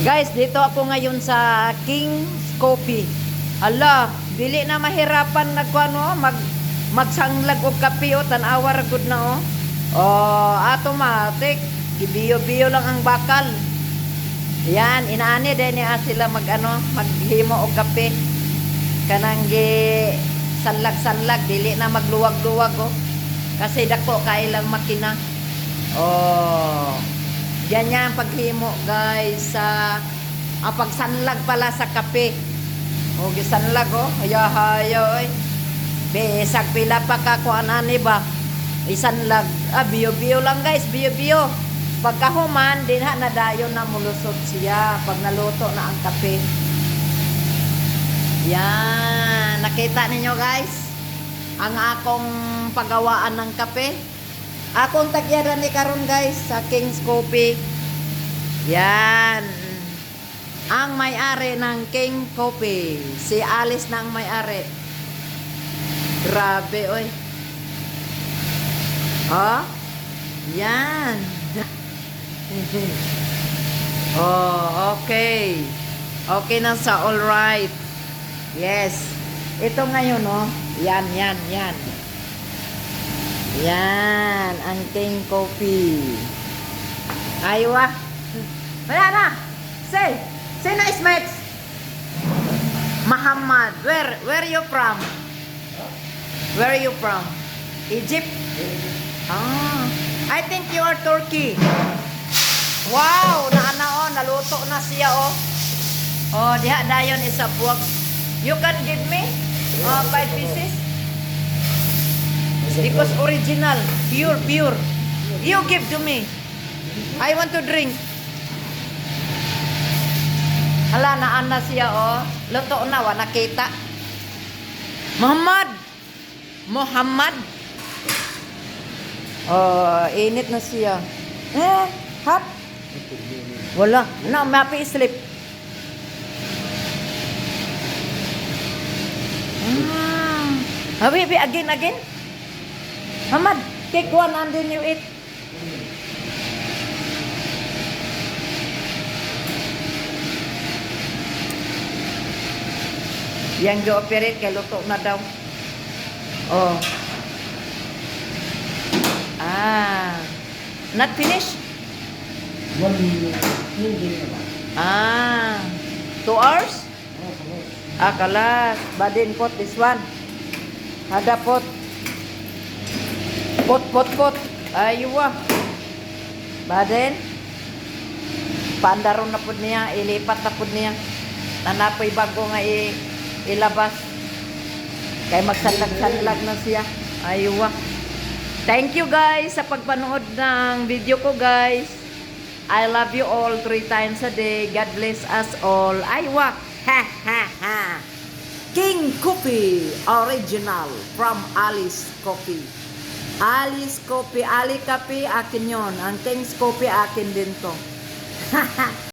Guys, dito ako ngayon sa King's Coffee. Hala, dili na mahirapan nagkuano magsanglag og kape o tan-awa ra gud na oh. Oh, automatic. Gibiyo-biyo lang ang bakal. Yan, inaani din niya sila maghimo og kape. Kanang gi sanlag-sanlag, dili na magluwag-luwag oh. Kasi dako kay lang makina. Oh. Yan yan paghimo guys sa pagsanlag pala sa kape. O gisanlag oh, haya-haya oy. Besag pila pa ka kuan ani ba? Isanlag. Biyo-biyo lang guys, biyo-biyo. Pagkahuman din ha nadayon na mulusot siya pag naluto na ang kape. Yan, nakita ninyo guys ang akong paggawaan ng kape. Akong tagyaran ni karon guys sa King's Coffee. Yan. Ang may-ari ng King Coffee. Si Alice na ang may-ari. Grabe oy. Oh. Yan. Oh, okay. Okay na sa all right. Yes. Ito ngayon oh. Yan. Yan, ang King Coffee. Aywa. Wala na. Say na Ismail. Muhammad. Where you from? Where are you from? Egypt? Ah, I think you are Turkey. Wow, naluto na siya oh. Oh, diha dayon isa buwag. You can give me 5 pieces? Because original, pure. You give to me. I want to drink. Hala, naan na siya, oh. Luto na, wa nakita. Muhammad. Oh, init na siya. Hot? Wala. No, mapi sleep. Habi, again. Muhammad, take one and then you eat. Yang gi-operate kay luto na daw. Oh. Not finished? 1 minute. 2 hours? Kalas. Badin pot this one. Ada pot. Pot. Aywa. Badin. Pandaron na po niya. Ilipat na po niya. Nanapoy bago nga ilabas. Kaya magsanlag-sanlag na siya. Aywa. Thank you guys sa pagpanood ng video ko guys. I love you all 3 times a day. God bless us all. Aywa. Ha. King Coffee original from Alice Coffee. Alice Coffee, Ali Coffee akin yon. Ang King's Coffee akin din to.